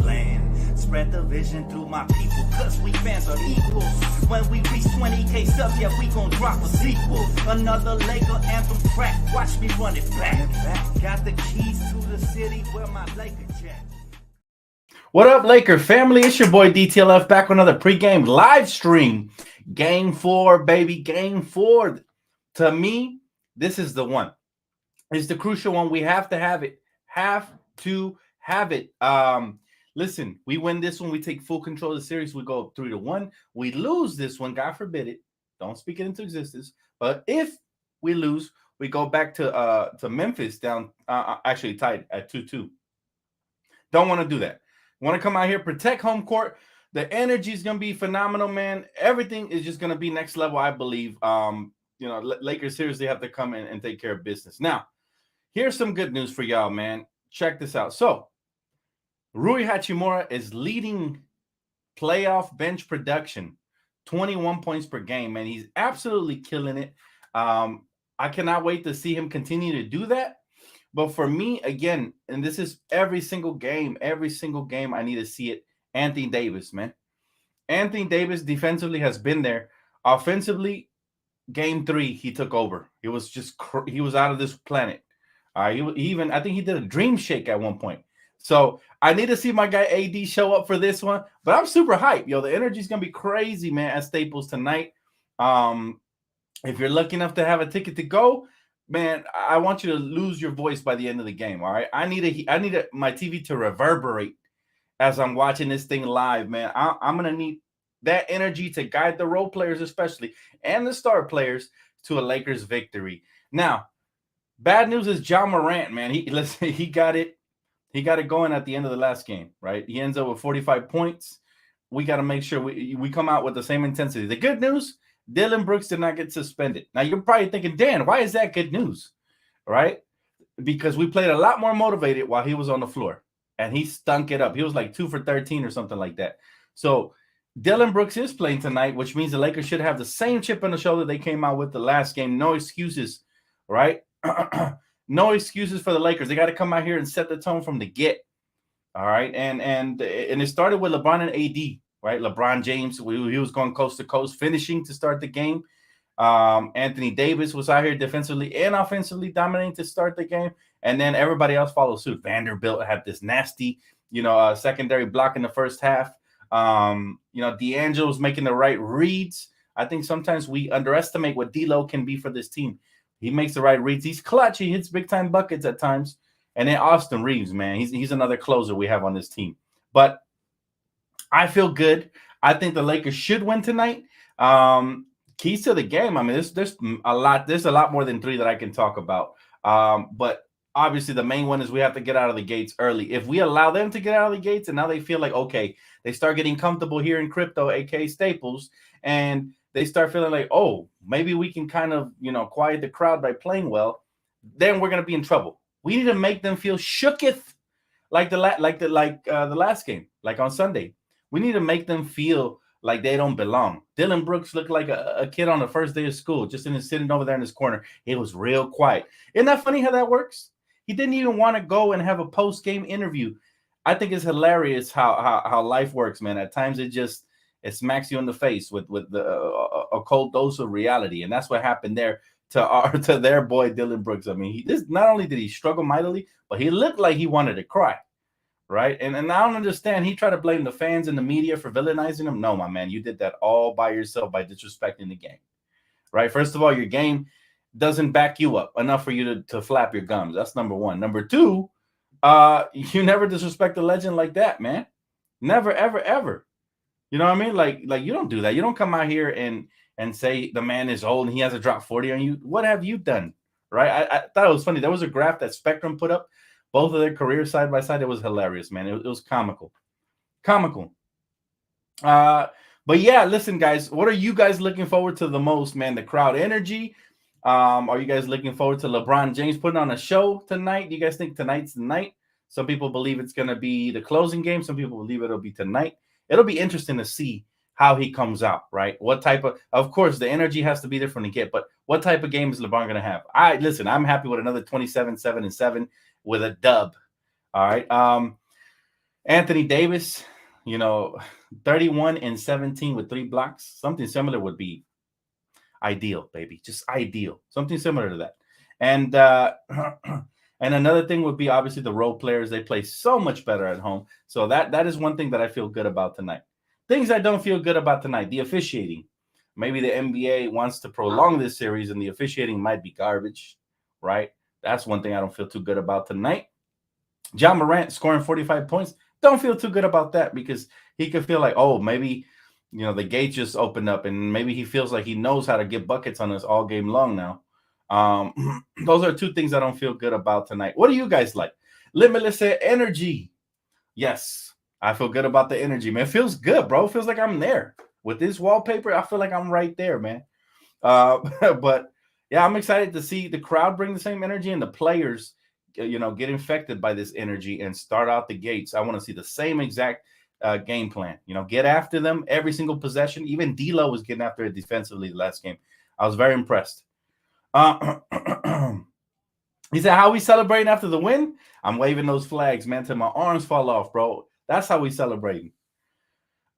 plan. Spread the vision through my people, cause we fans are equals. When we reach 20K subs, yeah, we gon' drop a sequel. Another Laker anthem track, watch me run it back. Got the keys to the city where my Laker jack. What up, Laker family? It's your boy DTLF back with another pregame live stream. Game 4, baby. Game 4. To me, this is the one. It's the crucial one. We have to have it. Have to have it. Listen, we win this one. We take full control of the series. We go up 3-1. We lose this one. God forbid it. Don't speak it into existence. But if we lose, we go back to Memphis down, actually tied at 2-2. Don't want to do that. Want to come out here, protect home court. The energy is going to be phenomenal, man. Everything is just going to be next level, I believe. Lakers seriously have to come in and take care of business. Now, here's some good news for y'all, man. Check this out. So, Rui Hachimura is leading playoff bench production, 21 points per game, man. He's absolutely killing it. I cannot wait to see him continue to do that. But for me, again, and this is every single game, I need to see it. Anthony Davis, man. Anthony Davis defensively has been there. Offensively, game 3, he took over. He was he was out of this planet. I think he did a dream shake at one point. So I need to see my guy AD show up for this one. But I'm super hyped. Yo, the energy is going to be crazy, man, at Staples tonight. If you're lucky enough to have a ticket to go, man, I want you to lose your voice by the end of the game, all right? I need my TV to reverberate as I'm watching this thing live, man. I'm going to need that energy to guide the role players especially and the star players to a Lakers victory. Now, bad news is Ja Morant, man. He got it going at the end of the last game, right? He ends up with 45 points. We got to make sure we come out with the same intensity. The good news, Dillon Brooks did not get suspended. Now, you're probably thinking, Dan, why is that good news? Right? Because we played a lot more motivated while he was on the floor, and he stunk it up. He was like 2 for 13 or something like that. So Dillon Brooks is playing tonight, which means the Lakers should have the same chip on the shoulder they came out with the last game. No excuses, right? No excuses for the Lakers. They got to come out here and set the tone from the get. All right. And it started with LeBron and AD, right? LeBron James, he was going coast to coast, finishing to start the game. Anthony Davis was out here defensively and offensively dominating to start the game. And then everybody else followed suit. Vanderbilt had this nasty, secondary block in the first half. D'Angelo was making the right reads. I think sometimes we underestimate what D'Lo can be for this team. He makes the right reads. He's clutch. He hits big-time buckets at times. And then Austin Reeves, man, he's another closer we have on this team. But I feel good. I think the Lakers should win tonight. Keys to the game. I mean, there's a lot. There's a lot more than 3 that I can talk about. But obviously, the main one is we have to get out of the gates early. If we allow them to get out of the gates, and now they feel like, okay, they start getting comfortable here in crypto, aka Staples, and they start feeling like, oh, maybe we can kind of, quiet the crowd by playing well, then we're gonna be in trouble. We need to make them feel shooketh like the last game, like on Sunday. We need to make them feel like they don't belong. Dillon Brooks looked like a kid on the first day of school, just sitting over there in his corner. It was real quiet. Isn't that funny how that works? He didn't even want to go and have a post-game interview. I think it's hilarious how life works, man. At times it smacks you in the face with a cold dose of reality, and that's what happened there to their boy Dillon Brooks. I mean, not only did he struggle mightily, but he looked like he wanted to cry, right? And I don't understand. He tried to blame the fans and the media for villainizing him. No, my man, you did that all by yourself by disrespecting the game, right? First of all, your game doesn't back you up enough for you to flap your gums. That's number 1. Number 2, you never disrespect a legend like that, man. Never, ever, ever. You know what I mean? Like you don't do that. You don't come out here and say the man is old and he has a drop 40 on you. What have you done? Right? I thought it was funny. There was a graph that Spectrum put up, both of their careers side by side. It was hilarious, man. It was comical. But yeah, listen, guys, what are you guys looking forward to the most, man? The crowd energy. Are you guys looking forward to LeBron James putting on a show tonight? Do you guys think tonight's the night? Some people believe it's going to be the closing game. Some people believe it'll be tonight. It'll be interesting to see how he comes out, right? What type of course, the energy has to be there from the get, but what type of game is LeBron going to have? I'm happy with another 27, 7-7 with a dub. All right. Anthony Davis, 31 and 17 with 3 blocks. Something similar would be ideal, baby. Just ideal. Something similar to that. And and another thing would be obviously the role players. They play so much better at home. So that is one thing that I feel good about tonight. Things I don't feel good about tonight, the officiating. Maybe the NBA wants to prolong this series and the officiating might be garbage, right? That's one thing I don't feel too good about tonight. Ja Morant scoring 45 points. Don't feel too good about that because he could feel like, oh, maybe, the gate just opened up and maybe he feels like he knows how to get buckets on us all game long now. Those are two things I don't feel good about tonight. What do you guys like? Limitless energy. Yes, I feel good about the energy, man. It feels good, bro. It feels like I'm there. With this wallpaper, I feel like I'm right there, man. But yeah, I'm excited to see the crowd bring the same energy and the players, get infected by this energy and start out the gates. I want to see the same exact game plan. Get after them every single possession. Even D'Lo was getting after it defensively the last game. I was very impressed. He said, how we celebrating after the win? I'm waving those flags, man, till my arms fall off, bro. That's how we celebrating.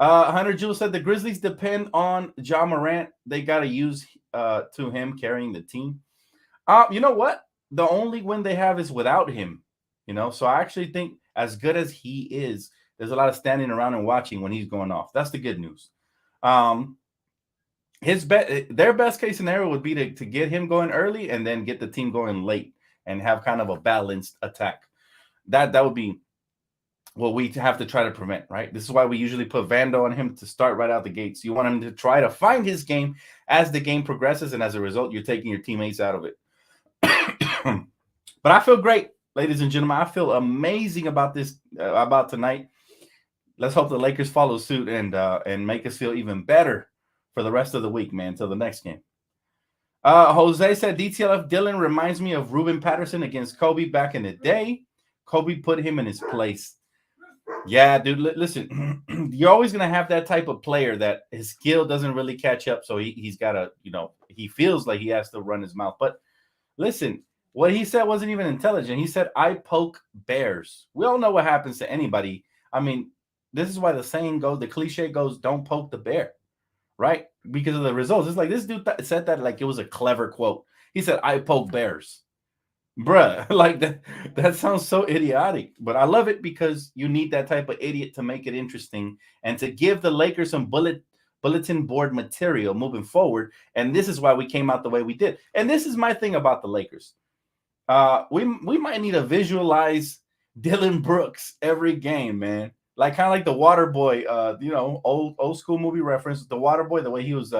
Hunter Jules said the Grizzlies depend on Ja Morant. They got to use to him carrying the team. You know what? The only win they have is without him. So I actually think as good as he is, there's a lot of standing around and watching when he's going off. That's the good news. Their best case scenario would be to get him going early and then get the team going late and have kind of a balanced attack. That would be what we have to try to prevent, right? This is why we usually put Vando on him to start right out the gates. You want him to try to find his game as the game progresses, and as a result, you're taking your teammates out of it. But I feel great, ladies and gentlemen. I feel amazing about this, about tonight. Let's hope the Lakers follow suit and make us feel even better for the rest of the week, man, till the next game. Jose said, DTLF Dylan reminds me of Ruben Patterson against Kobe back in the day. Kobe put him in his place. Yeah, dude, listen, you're always going to have that type of player that his skill doesn't really catch up. So he's got to, he feels like he has to run his mouth. But listen, what he said wasn't even intelligent. He said, I poke bears. We all know what happens to anybody. I mean, this is why the saying goes, the cliche goes, don't poke the bear, right? Because of the results. It's like this dude said that like it was a clever quote. He said, I poke bears. Bruh, like that sounds so idiotic, but I love it because you need that type of idiot to make it interesting and to give the Lakers some bulletin board material moving forward. And this is why we came out the way we did. And this is my thing about the Lakers. We might need to visualize Dylan Brooks every game, man. Like kind of like the Water Boy, old school movie reference. The Water Boy, the way he was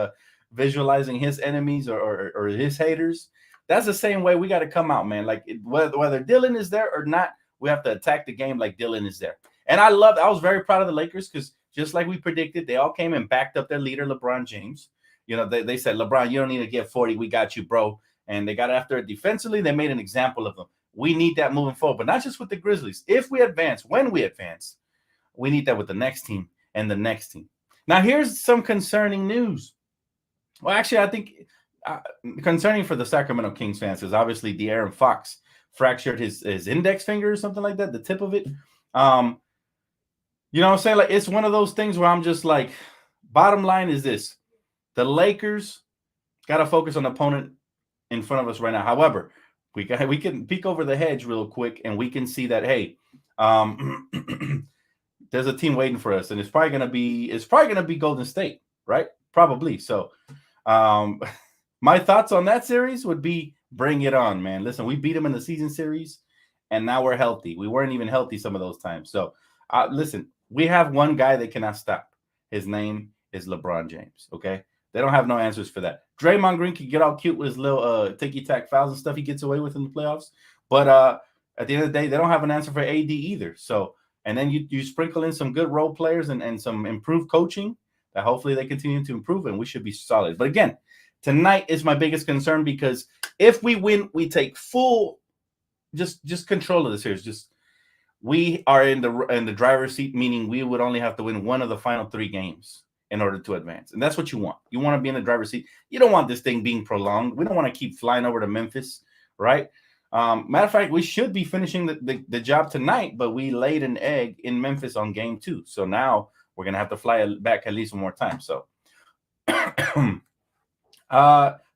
visualizing his enemies or his haters. That's the same way we got to come out, man. Like whether Dylan is there or not, we have to attack the game like Dylan is there. And I was very proud of the Lakers because just like we predicted, they all came and backed up their leader, LeBron James. They said, LeBron, you don't need to get 40. We got you, bro. And they got after it defensively. They made an example of them. We need that moving forward, but not just with the Grizzlies. If we advance, when we advance, we need that with the next team and the next team. Now, here's some concerning news. Well, actually, I think concerning for the Sacramento Kings fans is obviously De'Aaron Fox fractured his index finger or something like that, the tip of it. You know what I'm saying? Like it's one of those things where I'm just like, bottom line is this: the Lakers got to focus on the opponent in front of us right now. However, we can peek over the hedge real quick and we can see that hey, there's a team waiting for us, and it's probably gonna be Golden State, right? Probably. So, my thoughts on that series would be bring it on, man. Listen, we beat them in the season series, and now we're healthy. We weren't even healthy some of those times. So, listen, we have one guy that cannot stop. His name is LeBron James, okay? They don't have no answers for that. Draymond Green can get all cute with his little ticky-tack fouls and stuff he gets away with in the playoffs. But at the end of the day, they don't have an answer for AD either. So, and then you sprinkle in some good role players and some improved coaching that hopefully they continue to improve, and we should be solid. But again, tonight is my biggest concern because if we win, we take full just control of the series. We are in the driver's seat, meaning we would only have to win one of the final 3 games in order to advance. And that's what you want. You want to be in the driver's seat. You don't want this thing being prolonged. We don't want to keep flying over to Memphis, right? Matter of fact, we should be finishing the job tonight, but we laid an egg in Memphis on game 2. So now we're gonna have to fly back at least one more time. So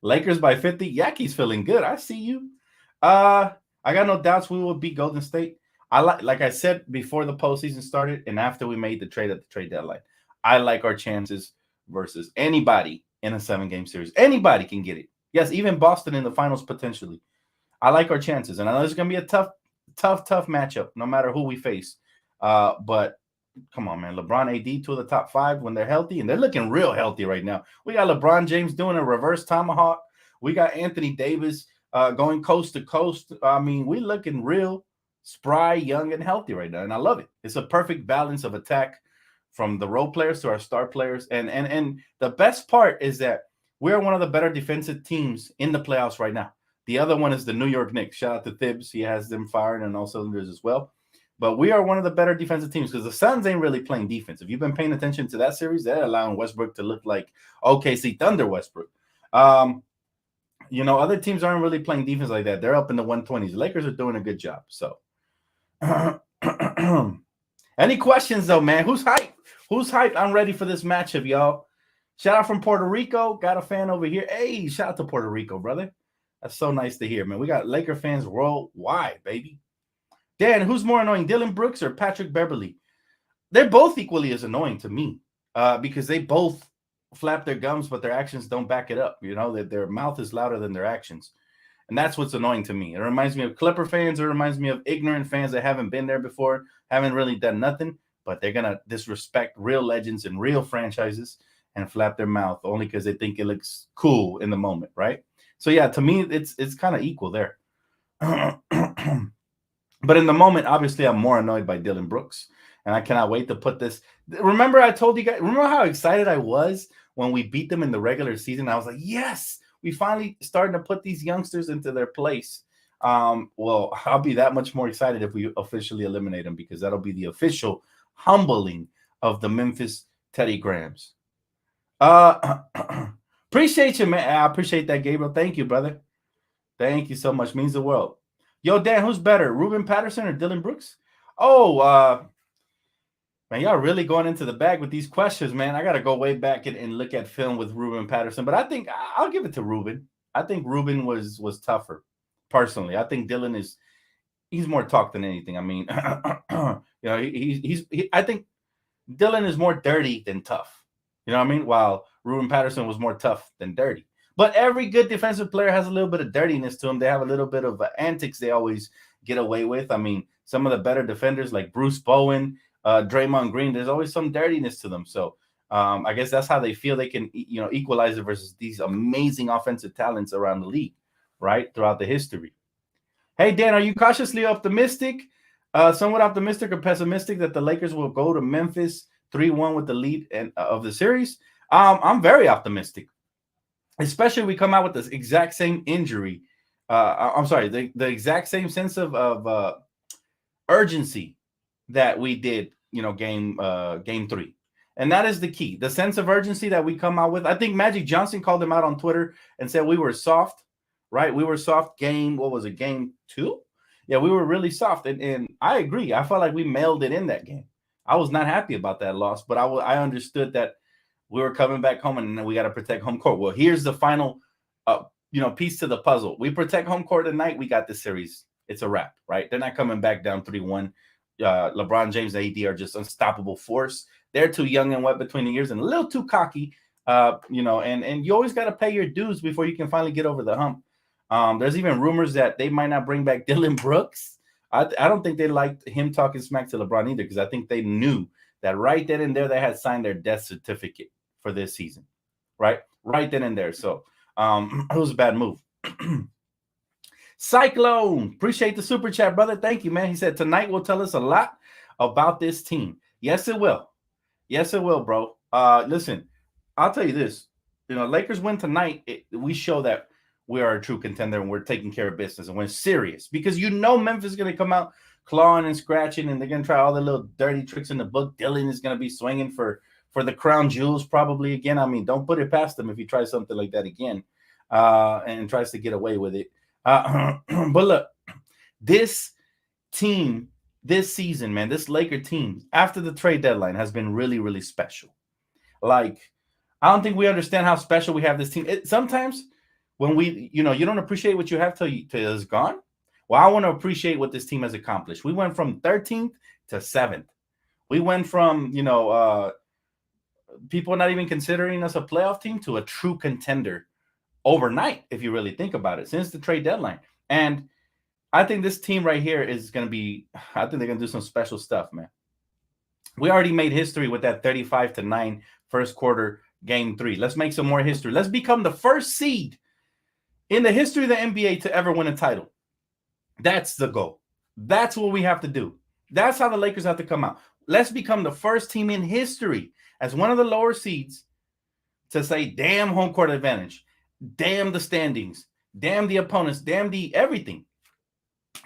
Lakers by 50. Yaki's feeling good. I see you. I got no doubts we will beat Golden State. Like I said before the postseason started and after we made the trade at the trade deadline, I like our chances versus anybody in a 7-game series. Anybody can get it. Yes, even Boston in the finals potentially. I like our chances, and I know it's going to be a tough matchup no matter who we face. But come on, man. LeBron, AD, 2 of the top 5 when they're healthy, and they're looking real healthy right now. We got LeBron James doing a reverse tomahawk. We got Anthony Davis going coast to coast. I mean, we looking real spry, young, and healthy right now, and I love it. It's a perfect balance of attack from the role players to our star players. And the best part is that we're one of the better defensive teams in the playoffs right now. The other one is the New York Knicks. Shout out to Thibs. He has them firing on all cylinders as well. But we are one of the better defensive teams because the Suns ain't really playing defense. If you've been paying attention to that series, they're allowing Westbrook to look like OKC Thunder Westbrook. Other teams aren't really playing defense like that. They're up in the 120s. The Lakers are doing a good job. So, any questions though, man? Who's hyped? Who's hyped? I'm ready for this matchup, y'all. Shout out from Puerto Rico. Got a fan over here. Hey, shout out to Puerto Rico, brother. That's so nice to hear, man. We got Laker fans worldwide, baby. Dan, who's more annoying, Dylan Brooks or Patrick Beverley? They're both equally as annoying to me because they both flap their gums, but their actions don't back it up. You know, that their mouth is louder than their actions. And that's what's annoying to me. It reminds me of Clipper fans. It reminds me of ignorant fans that haven't been there before, haven't really done nothing, but they're going to disrespect real legends and real franchises and flap their mouth only because they think it looks cool in the moment, right? So, yeah, to me, it's kind of equal there. But in the moment, obviously, I'm more annoyed by Dylan Brooks, and I cannot wait to put this. Remember, I told you guys, remember how excited I was when we beat them in the regular season? I was like, yes, we finally starting to put these youngsters into their place. Well, I'll be that much more excited if we officially eliminate them because that'll be the official humbling of the Memphis Teddy Grahams. Appreciate you, man. I appreciate that, Gabriel. Thank you, brother. Thank you so much. Means the world. Yo, Dan, who's better, Ruben Patterson or Dylan Brooks? Oh, man, y'all really going into the bag with these questions, man. I got to go way back and look at film with Ruben Patterson, but I think I'll give it to Ruben. I think Ruben was tougher, personally. I think Dylan he's more talk than anything. I mean, I think Dylan is more dirty than tough. You know what I mean? While Ruben Patterson was more tough than dirty. But every good defensive player has a little bit of dirtiness to them. They have a little bit of antics they always get away with. I mean, some of the better defenders like Bruce Bowen, Draymond Green, there's always some dirtiness to them. So I guess that's how they feel they can, equalize it versus these amazing offensive talents around the league, right, throughout the history. Hey, Dan, are you cautiously optimistic, somewhat optimistic or pessimistic that the Lakers will go to Memphis 3-1 with the lead of the series? I'm very optimistic. Especially we come out with the exact same injury. The exact same sense of urgency that we did, game 3. And that is the key. The sense of urgency that we come out with. I think Magic Johnson called him out on Twitter and said we were soft, right? We were soft game. What was it? Game 2? Yeah, we were really soft. And I agree. I felt like we mailed it in that game. I was not happy about that loss, but I understood that we were coming back home and we got to protect home court. Well, here's the final, piece to the puzzle. We protect home court tonight. We got this series. It's a wrap, right? They're not coming back down 3-1. LeBron James and AD are just unstoppable force. They're too young and wet between the ears and a little too cocky, and you always got to pay your dues before you can finally get over the hump. There's even rumors that they might not bring back Dylan Brooks. I don't think they liked him talking smack to LeBron either because I think they knew that right then and there they had signed their death certificate for this season, right then and there. So it was a bad move. Cyclone, appreciate the super chat, brother. Thank you, man. He said tonight will tell us a lot about this team. Yes, it will. Yes, it will, bro. Listen, I'll tell you this. Lakers win tonight. We show that we are a true contender and we're taking care of business and we're serious because Memphis is going to come out clawing and scratching and they're going to try all the little dirty tricks in the book. Dylan is going to be swinging for the crown jewels probably again. I mean, don't put it past them if he tries something like that again and tries to get away with it. But look, This team, this season, man, this Laker team, after the trade deadline, has been really, really special. Like, I don't think we understand how special we have this team. Sometimes when you don't appreciate what you have till it's gone. Well, I want to appreciate what this team has accomplished. We went from 13th to 7th. We went from, people not even considering us a playoff team to a true contender overnight, if you really think about it, since the trade deadline. And I think this team right here is going to be, I think they're going to do some special stuff, man. We already made history with that 35-9 first quarter game 3. Let's make some more history. Let's become the first seed in the history of the NBA to ever win a title. That's the goal. That's what we have to do. That's how the Lakers have to come out. Let's become the first team in history as one of the lower seeds to say, damn home court advantage, damn the standings, damn the opponents, damn the everything,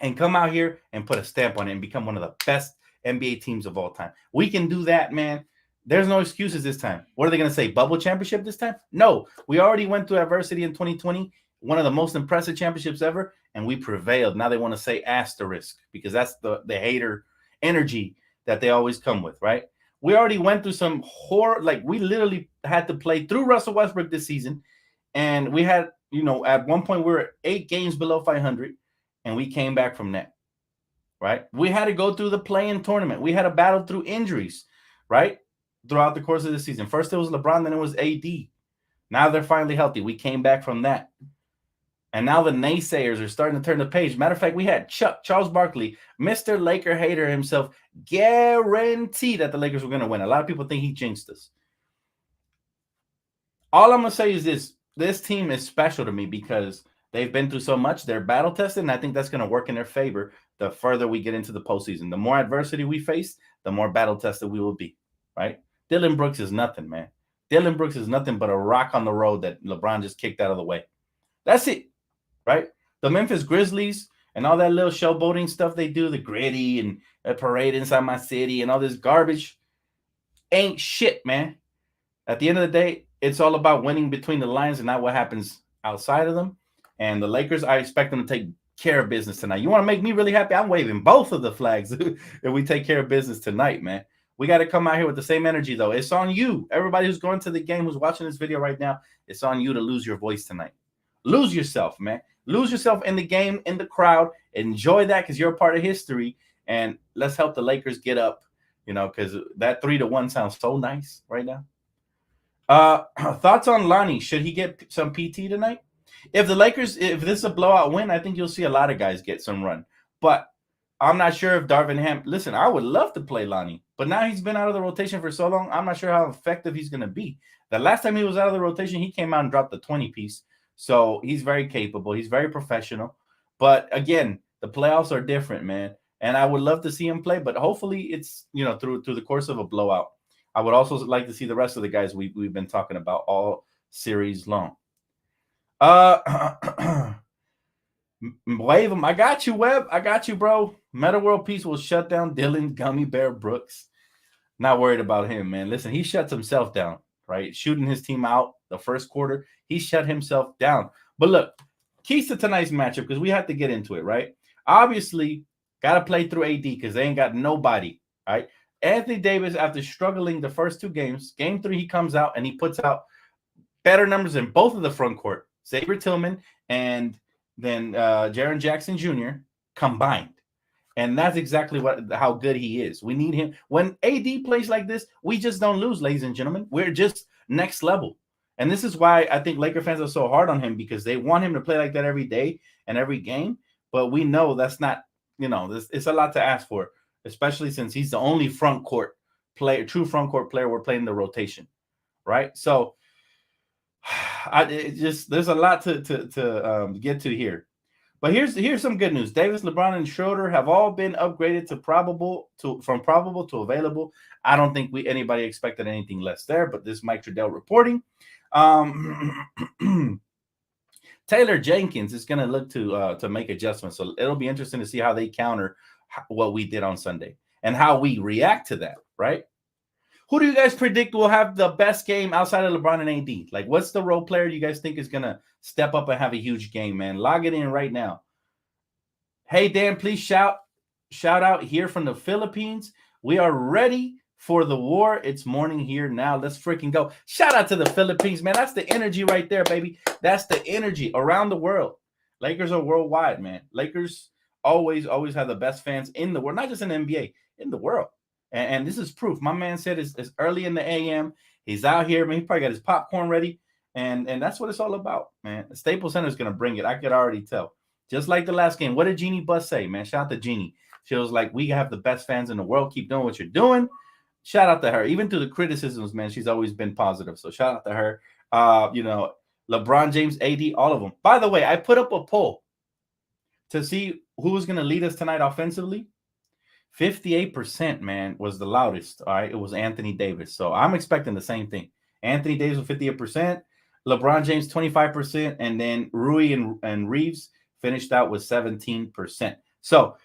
and come out here and put a stamp on it and become one of the best NBA teams of all time. We can do that, man. There's no excuses this time. What are they going to say? Bubble championship this time? No, we already went through adversity in 2020, one of the most impressive championships ever, and we prevailed. Now they want to say asterisk because that's the hater energy that they always come with, right? We already went through some horror. Like, we literally had to play through Russell Westbrook this season, and we had, at one point we were 8 games below 500, and we came back from that, right? We had to go through the play-in tournament. We had to battle through injuries, right, throughout the course of the season. First it was LeBron, then it was AD. Now they're finally healthy. We came back from that. And now the naysayers are starting to turn the page. Matter of fact, we had Charles Barkley, Mr. Laker hater himself, guarantee that the Lakers were going to win. A lot of people think he jinxed us. All I'm going to say is this. This team is special to me because they've been through so much. They're battle-tested, and I think that's going to work in their favor the further we get into the postseason. The more adversity we face, the more battle-tested we will be, right? Dylan Brooks is nothing, man. Dylan Brooks is nothing but a rock on the road that LeBron just kicked out of the way. That's it. Right? The Memphis Grizzlies and all that little showboating stuff they do, the gritty and a parade inside my city and all this garbage ain't shit, man. At the end of the day, it's all about winning between the lines and not what happens outside of them. And the Lakers, I expect them to take care of business tonight. You want to make me really happy? I'm waving both of the flags if we take care of business tonight, man. We got to come out here with the same energy, though. It's on you. Everybody who's going to the game, who's watching this video right now, it's on you to lose your voice tonight. Lose yourself, man. Lose yourself in the game, in the crowd. Enjoy that because you're a part of history. And let's help the Lakers get up, because that 3-1 sounds so nice right now. Thoughts on Lonnie? Should he get some PT tonight? If this is a blowout win, I think you'll see a lot of guys get some run. But I'm not sure if Darvin Ham. Listen, I would love to play Lonnie, but now he's been out of the rotation for so long. I'm not sure how effective he's going to be. The last time he was out of the rotation, he came out and dropped the 20-piece. So he's very capable. He's very professional. But again, the playoffs are different, man. And I would love to see him play, but hopefully it's, through the course of a blowout. I would also like to see the rest of the guys we've been talking about all series long. Wave him. I got you, Webb. I got you, bro. Meta World Peace will shut down Dylan Gummy Bear Brooks. Not worried about him, man. Listen, he shuts himself down, right? Shooting his team out the first quarter. He shut himself down. But look, keys to tonight's matchup, because we have to get into it, right? Obviously, got to play through AD because they ain't got nobody, right? Anthony Davis, after struggling the first 2 games, game 3, he comes out and he puts out better numbers in both of the front court. Xavier Tillman and then Jaren Jackson Jr. combined. And that's exactly how good he is. We need him. When AD plays like this, we just don't lose, ladies and gentlemen. We're just next level. And this is why I think Laker fans are so hard on him, because they want him to play like that every day and every game. But we know that's not, it's a lot to ask for, especially since he's the only front court player, true front court player we're playing the rotation, right? So there's a lot to get to here. But here's some good news. Davis, LeBron, and Schroeder have all been upgraded from probable to available. I don't think anybody expected anything less there, but this Mike Trudell reporting. Taylor Jenkins is going to look to make adjustments. So it'll be interesting to see how they counter what we did on Sunday and how we react to that, right? Who do you guys predict will have the best game outside of LeBron and AD? Like, what's the role player you guys think is going to step up and have a huge game, man? Log it in right now. Hey Dan, please shout out here from the Philippines. We are ready for the war. It's morning here now. Let's freaking go. Shout out to the Philippines, man. That's the energy right there, baby. That's the energy around the world. Lakers are worldwide, man. Lakers always have the best fans in the world, not just in the NBA, in the world. And this is proof. My man said it's early in the AM. He's out here, man. He probably got his popcorn ready. And that's what it's all about, man. The Staples Center is going to bring it. I could already tell. Just like the last game. What did Jeannie Buss say, man? Shout out to Jeannie. She was like, we have the best fans in the world. Keep doing what you're doing. Shout out to her. Even through the criticisms, man, she's always been positive. So shout out to her. LeBron James, AD, all of them. By the way, I put up a poll to see who was going to lead us tonight offensively. 58%, man, was the loudest. All right. It was Anthony Davis. So I'm expecting the same thing. Anthony Davis with 58%, LeBron James 25%, and then Rui and Reeves finished out with 17%. So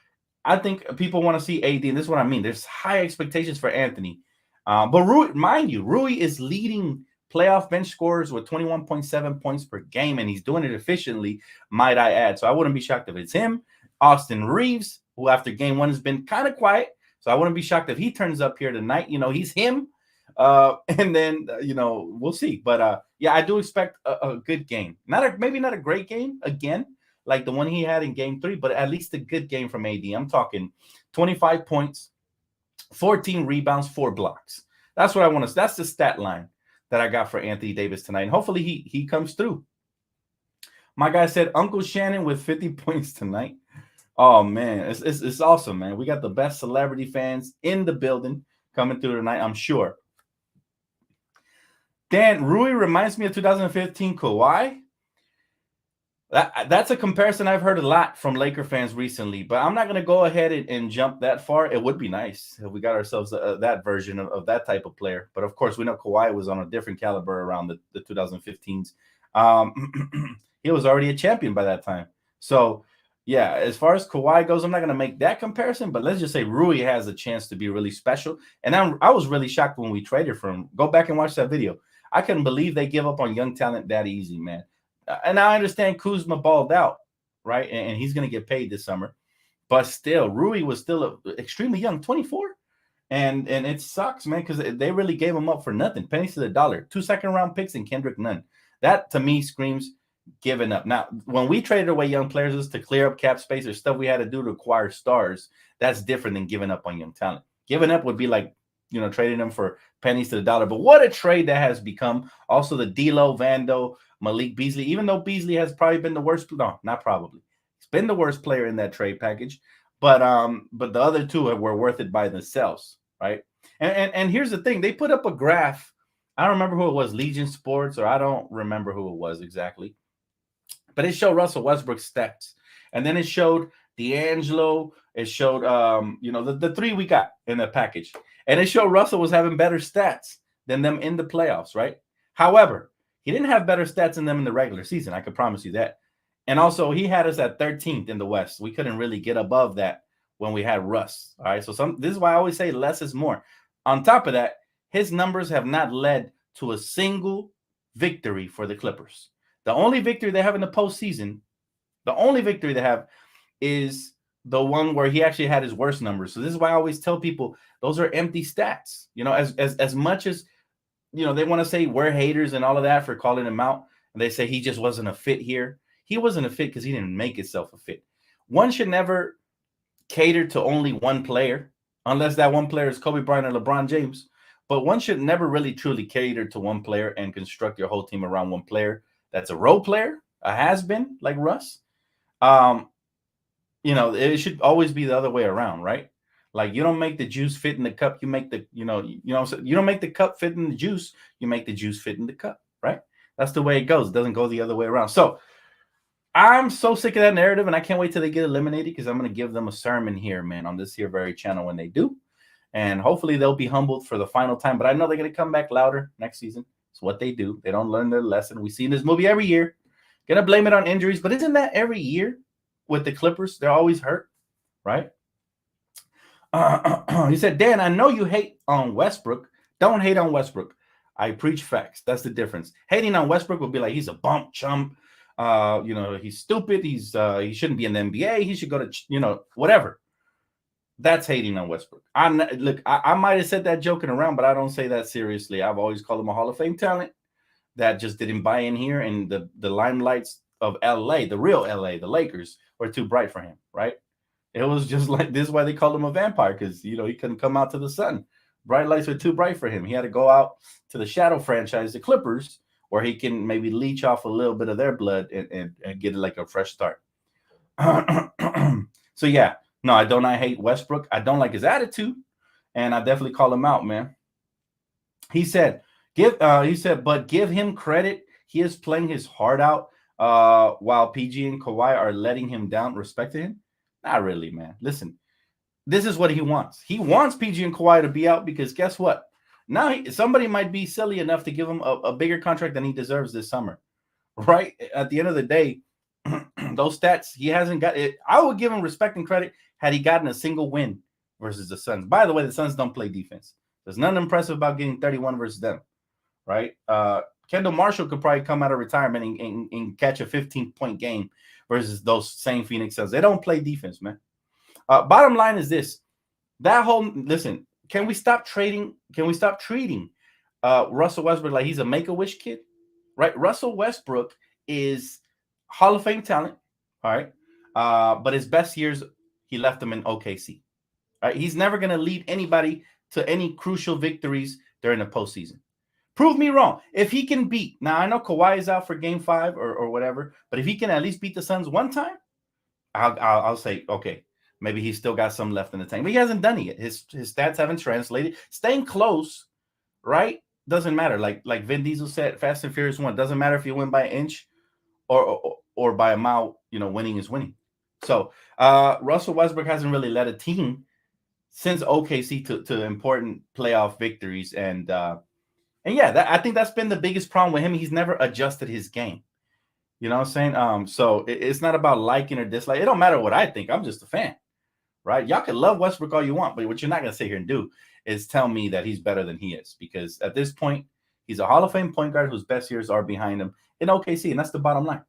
I think people want to see AD, and this is what I mean. There's high expectations for Anthony. But Rui, mind you, Rui is leading playoff bench scorers with 21.7 points per game, and he's doing it efficiently, might I add. So I wouldn't be shocked if it's him. Austin Reeves, who after game one has been kind of quiet. So I wouldn't be shocked if he turns up here tonight. He's him. And then, we'll see. But, yeah, I do expect a good game. Maybe not a great game again, like the one he had in game 3, but at least a good game from AD. I'm talking 25 points, 14 rebounds, 4 blocks. That's what I want to. That's the stat line that I got for Anthony Davis tonight. And hopefully he comes through. My guy said Uncle Shannon with 50 points tonight. Oh, man, it's awesome, man. We got the best celebrity fans in the building coming through tonight, I'm sure. Dan, Rui reminds me of 2015 Kawhi. That's a comparison I've heard a lot from Laker fans recently, but I'm not going to go ahead and jump that far. It would be nice if we got ourselves that version of that type of player. But, of course, we know Kawhi was on a different caliber around the 2015s. He was already a champion by that time. So, yeah, as far as Kawhi goes, I'm not going to make that comparison, but let's just say Rui has a chance to be really special. And I was really shocked when we traded for him. Go back and watch that video. I couldn't believe they give up on young talent that easy, man. And I understand Kuzma balled out, right? And he's going to get paid this summer. But still, Rui was still extremely young, 24. And it sucks, man, because they really gave him up for nothing. Pennies to the dollar. 2 second-round picks and Kendrick Nunn. That, to me, screams giving up. Now, when we traded away young players to clear up cap space or stuff we had to do to acquire stars, that's different than giving up on young talent. Giving up would be like, trading them for pennies to the dollar. But what a trade that has become. Also, the D'Lo, Vando, Malik Beasley, even though Beasley has probably been the worst. No, not probably. He's been the worst player in that trade package. But the other two were worth it by themselves, right? And here's the thing. They put up a graph. I don't remember who it was, Legion Sports, or I don't remember who it was exactly. But it showed Russell Westbrook's stats. And then it showed D'Angelo. It showed, the 3 we got in the package. And it showed Russell was having better stats than them in the playoffs, right? However, he didn't have better stats than them in the regular season. I could promise you that. And also, he had us at 13th in the West. We couldn't really get above that when we had Russ. All right. So this is why I always say less is more. On top of that, his numbers have not led to a single victory for the Clippers. The only victory they have in the postseason, is the one where he actually had his worst numbers. So this is why I always tell people those are empty stats. As much as they want to say we're haters and all of that for calling him out, and they say he just wasn't a fit here. He wasn't a fit because he didn't make himself a fit. One should never cater to only one player, unless that one player is Kobe Bryant or LeBron James. But one should never really truly cater to one player and construct your whole team around one player. That's a role player, a has-been like Russ. It should always be the other way around, right? Like you don't make the juice fit in the cup. You make you don't make the cup fit in the juice. You make the juice fit in the cup, right? That's the way it goes. It doesn't go the other way around. So I'm so sick of that narrative, and I can't wait till they get eliminated because I'm going to give them a sermon here, man, on this here very channel when they do. And hopefully they'll be humbled for the final time. But I know they're going to come back louder next season. It's what they do. They don't learn their lesson. We see in this movie every year. Going to blame it on injuries. But isn't that every year with the Clippers? They're always hurt, right? He said, Dan, I know you hate on Westbrook. Don't hate on Westbrook. I preach facts. That's the difference. Hating on Westbrook would be like he's a bump chump. He's stupid. He shouldn't be in the NBA. He should go to, whatever. That's hating on Westbrook. I might have said that joking around, but I don't say that seriously. I've always called him a Hall of Fame talent that just didn't buy in here, and the limelights of LA, the real LA, the Lakers, were too bright for him, right? It was just like this is why they called him a vampire, because he couldn't come out to the sun. Bright lights were too bright for him. He had to go out to the shadow franchise, the Clippers, where he can maybe leech off a little bit of their blood and get it like a fresh start. So yeah, no, I hate Westbrook. I don't like his attitude, and I definitely call him out, man. He said, but give him credit. He is playing his heart out while PG and Kawhi are letting him down. Respect to him? Not really, man. Listen, this is what he wants. He wants PG and Kawhi to be out because guess what? Now somebody might be silly enough to give him a bigger contract than he deserves this summer, right? At the end of the day, those stats, he hasn't got it. I would give him respect and credit had he gotten a single win versus the Suns. By the way, the Suns don't play defense. There's nothing impressive about getting 31 versus them, right? Kendall Marshall could probably come out of retirement and catch a 15-point game versus those same Phoenix Suns. They don't play defense, man. Bottom line is this. Listen, can we stop treating Russell Westbrook like he's a Make-A-Wish kid, right? Russell Westbrook is Hall of Fame talent, all right? But his best years, he left them in OKC, right? He's never going to lead anybody to any crucial victories during the postseason. Prove me wrong. If he can beat, now I know Kawhi is out for game 5 or whatever, but if he can at least beat the Suns one time, I'll say, okay, maybe he's still got some left in the tank. But he hasn't done it yet. His stats haven't translated. Staying close, right, doesn't matter. Like Vin Diesel said, Fast and Furious 1, doesn't matter if you win by an inch or by a mile, winning is winning. So Russell Westbrook hasn't really led a team since OKC to important playoff victories. And yeah, I think that's been the biggest problem with him. He's never adjusted his game. You know what I'm saying? So it's not about liking or dislike. It don't matter what I think. I'm just a fan, right? Y'all can love Westbrook all you want, but what you're not going to sit here and do is tell me that he's better than he is, because at this point, he's a Hall of Fame point guard whose best years are behind him in OKC, and that's the bottom line.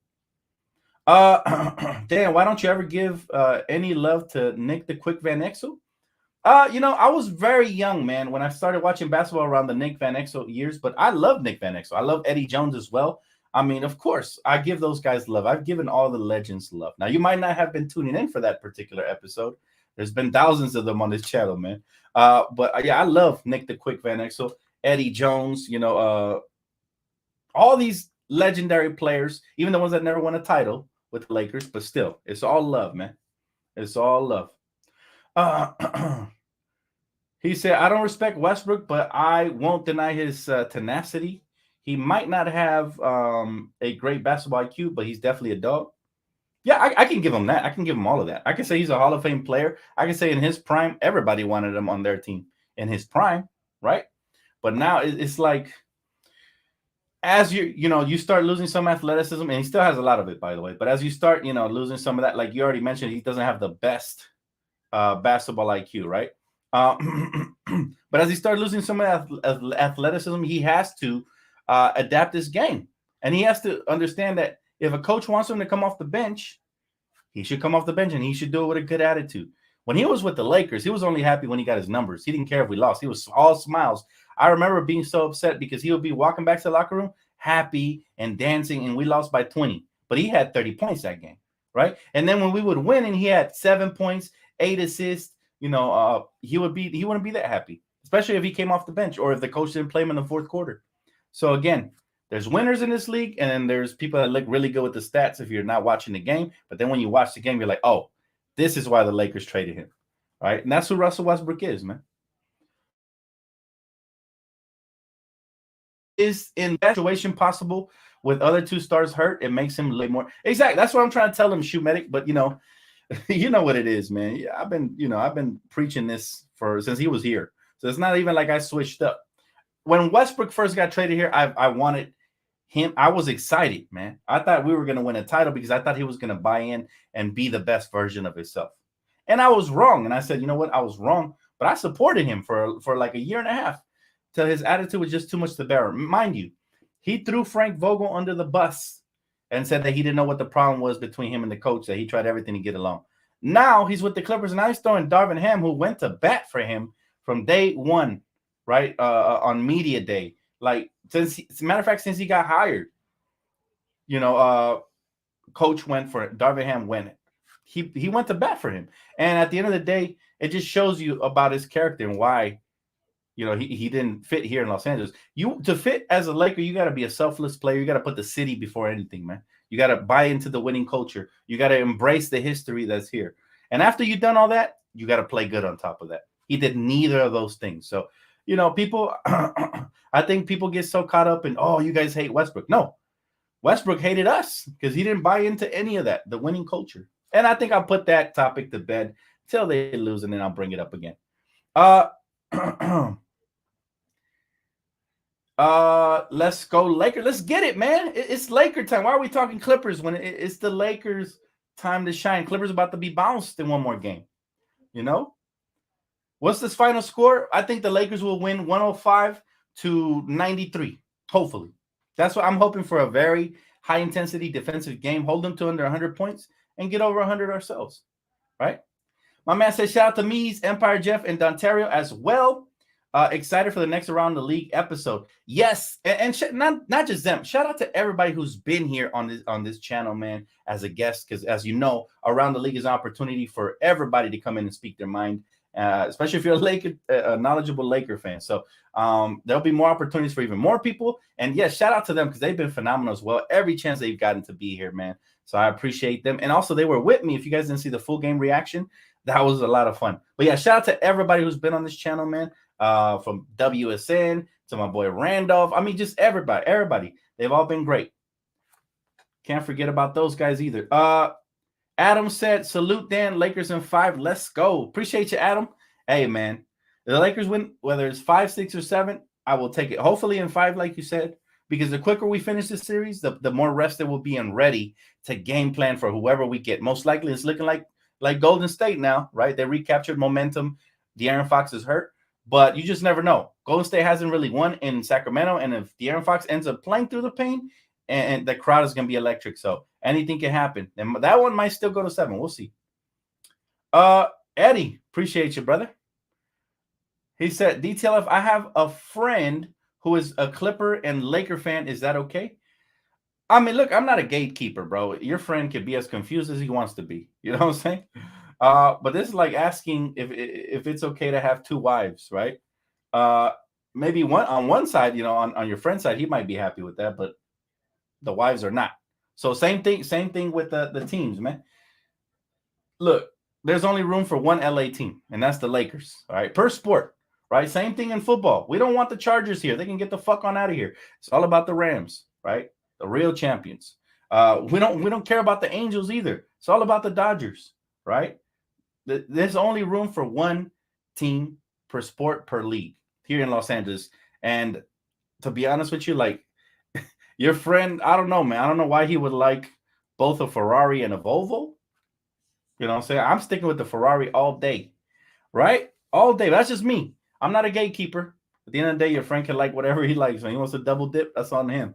Dan, why don't you ever give any love to Nick the Quick Van Exel? I was very young, man, when I started watching basketball around the Nick Van Exel years, but I love Nick Van Exel. I love Eddie Jones as well. I mean, of course, I give those guys love. I've given all the legends love. Now, you might not have been tuning in for that particular episode. There's been thousands of them on this channel, man. But yeah, I love Nick the Quick Van Exel, Eddie Jones, all these legendary players, even the ones that never won a title with the Lakers, but still, it's all love, man. It's all love. He said, I don't respect Westbrook, but I won't deny his tenacity. He might not have a great basketball IQ, but he's definitely a dog. Yeah, I can give him that. I can give him all of that. I can say he's a Hall of Fame player. I can say in his prime, everybody wanted him on their team in his prime, right? But now it's like, as you start losing some athleticism, and he still has a lot of it, by the way. But as you start, losing some of that, like you already mentioned, he doesn't have the best basketball IQ, right? But as he started losing some of that athleticism, he has to adapt his game. And he has to understand that if a coach wants him to come off the bench, he should come off the bench, and he should do it with a good attitude. When he was with the Lakers, he was only happy when he got his numbers. He didn't care if we lost. He was all smiles. I remember being so upset because he would be walking back to the locker room happy and dancing, and we lost by 20. But he had 30 points that game, right? And then when we would win and he had 7 points, 8 assists, he wouldn't be that happy, especially if he came off the bench or if the coach didn't play him in the fourth quarter. So again, there's winners in this league, and then there's people that look really good with the stats if you're not watching the game. But then when you watch the game, you're like, oh, this is why the Lakers traded him, right? And that's who Russell Westbrook is, man. Is in that situation possible with other two stars hurt? It makes him look more exactly. That's what I'm trying to tell him, Shoe Medic. But you know what it is, man. Yeah, I've been preaching this since he was here, so it's not even like I switched up. When Westbrook first got traded here, I wanted him. I was excited, man. I thought we were going to win a title because I thought he was going to buy in and be the best version of himself. And I was wrong. And I said, you know what? I was wrong. But I supported him for like a year and a half till his attitude was just too much to bear. Mind you, he threw Frank Vogel under the bus and said that he didn't know what the problem was between him and the coach, that he tried everything to get along. Now he's with the Clippers, and now he's throwing Darvin Ham, who went to bat for him from day one, right? On media day. Like, as a matter of fact, since he got hired, coach went for it. Darvin Ham went. He went to bat for him. And at the end of the day, it just shows you about his character and why, he didn't fit here in Los Angeles. To fit as a Laker, you got to be a selfless player. You got to put the city before anything, man. You got to buy into the winning culture. You got to embrace the history that's here. And after you've done all that, you got to play good on top of that. He did neither of those things. So, people, I think people get so caught up in, oh, you guys hate Westbrook. No, Westbrook hated us because he didn't buy into any of that, the winning culture. And I think I'll put that topic to bed till they lose, and then I'll bring it up again. Let's go Lakers. Let's get it, man. It's Laker time. Why are we talking Clippers when it's the Lakers' time to shine? Clippers about to be bounced in one more game. What's this final score? I think the Lakers will win 105-93. Hopefully. That's what I'm hoping for, a very high-intensity defensive game. Hold them to under 100 points and get over 100 ourselves, right? My man says, shout out to Mies, Empire Jeff, and Dontario as well. Excited for the next Around the League episode. Yes, and not just them. Shout out to everybody who's been here on this channel, man, as a guest, because as you know, Around the League is an opportunity for everybody to come in and speak their mind, especially if you're a knowledgeable Laker fan. So there'll be more opportunities for even more people. And yes, shout out to them because they've been phenomenal as well. Every chance they've gotten to be here, man. So I appreciate them. And also, they were with me. If you guys didn't see the full game reaction, that was a lot of fun. But yeah, shout out to everybody who's been on this channel, man. From WSN to my boy Randolph. I mean, just everybody. They've all been great. Can't forget about those guys either. Adam said, salute Dan, Lakers in 5. Let's go. Appreciate you, Adam. Hey, man. The Lakers win, whether it's 5, 6, or 7, I will take it. Hopefully in 5, like you said, because the quicker we finish this series, the more rested we'll be and ready to game plan for whoever we get. Most likely it's looking like Golden State now, right? They recaptured momentum. De'Aaron Fox is hurt. But you just never know. Golden State hasn't really won in Sacramento, and if De'Aaron Fox ends up playing through the pain, and the crowd is going to be electric, so anything can happen. And that one might still go to 7. We'll see. Eddie, appreciate you, brother. He said, DTLF, I have a friend who is a Clipper and Laker fan. Is that okay? I mean, look, I'm not a gatekeeper, bro. Your friend can be as confused as he wants to be. You know what I'm saying? But this is like asking if it's okay to have 2 wives, right? Maybe one on one side, on your friend's side, he might be happy with that, but the wives are not. So same thing with the teams, man. Look, there's only room for one LA team, and that's the Lakers. All right, per sport, right? Same thing in football. We don't want the Chargers here. They can get the fuck on out of here. It's all about the Rams, right? The real champions. We don't care about the Angels either. It's all about the Dodgers, right? There's only room for one team per sport per league here in Los Angeles. And to be honest with you, like your friend, I don't know, man. I don't know why he would like both a Ferrari and a Volvo. You know what I'm saying? I'm sticking with the Ferrari all day, right? All day. That's just me. I'm not a gatekeeper. At the end of the day, your friend can like whatever he likes. When he wants to double dip, that's on him.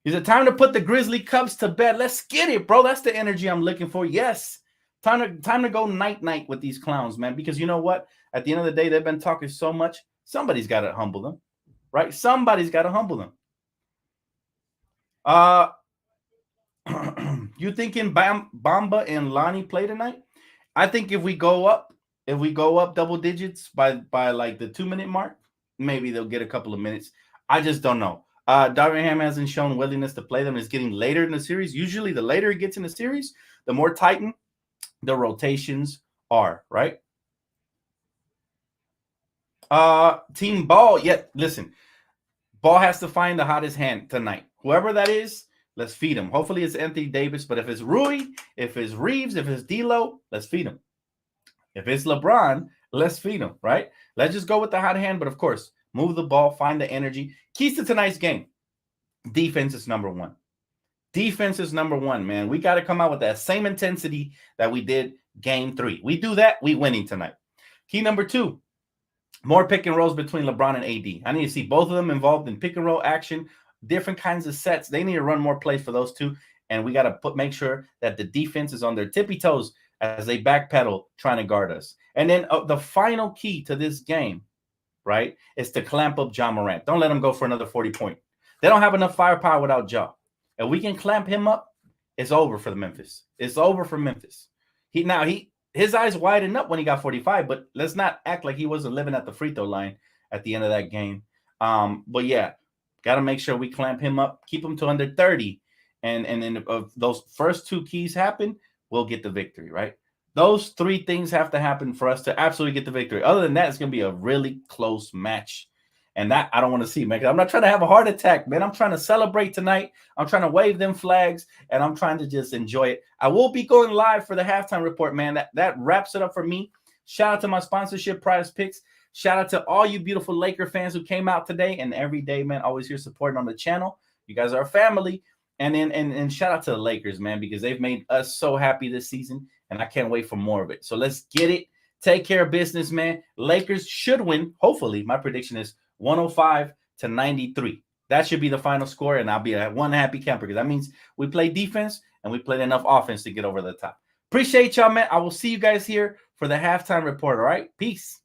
Is it time to put the Grizzly Cubs to bed? Let's get it, bro. That's the energy I'm looking for. Yes. Time to go night-night with these clowns, man. Because you know what? At the end of the day, they've been talking so much. Somebody's got to humble them, right? Somebody's got to humble them. You thinking Bamba and Lonnie play tonight? I think if we go up double digits by like the 2-minute mark, maybe they'll get a couple of minutes. I just don't know. Darvin Ham hasn't shown willingness to play them. It's getting later in the series. Usually the later it gets in the series, the more tightened the rotations are, right? Team Ball, listen. Ball has to find the hottest hand tonight. Whoever that is, let's feed him. Hopefully it's Anthony Davis, but if it's Rui, if it's Reeves, if it's D'Lo, let's feed him. If it's LeBron, let's feed him, right? Let's just go with the hot hand, but of course, move the ball, find the energy. Keys to tonight's game. Defense is number 1. Defense is number 1, man. We got to come out with that same intensity that we did game 3. We do that, we winning tonight. Key number 2, more pick and rolls between LeBron and AD. I need to see both of them involved in pick and roll action different kinds of sets. They need to run more plays for those two. And we got to make sure that the defense is on their tippy toes as they backpedal trying to guard us. And then the final key to this game, right, is to clamp up Ja Morant. Don't let him go for another 40 point. They don't have enough firepower without Ja. If we can clamp him up, it's over for the Memphis. It's over for Memphis. His eyes widened up when he got 45, but let's not act like he wasn't living at the free throw line at the end of that game. But yeah, got to make sure we clamp him up, keep him to under 30. And then if those first two keys happen, we'll get the victory, right? Those three things have to happen for us to absolutely get the victory. Other than that, it's going to be a really close match. And that I don't want to see, man. I'm not trying to have a heart attack, man. I'm trying to celebrate tonight. I'm trying to wave them flags, and I'm trying to just enjoy it. I will be going live for the halftime report, man. That wraps it up for me. Shout out to my sponsorship, Prize Picks. Shout out to all you beautiful Laker fans who came out today and every day, man. Always here supporting on the channel. You guys are a family. And shout out to the Lakers, man, because they've made us so happy this season, and I can't wait for more of it. So let's get it. Take care of business, man. Lakers should win. Hopefully, my prediction is 105-93. That should be the final score, and I'll be one happy camper because that means we play defense and we played enough offense to get over the top. Appreciate y'all, man. I will see you guys here for the halftime report, all right? Peace.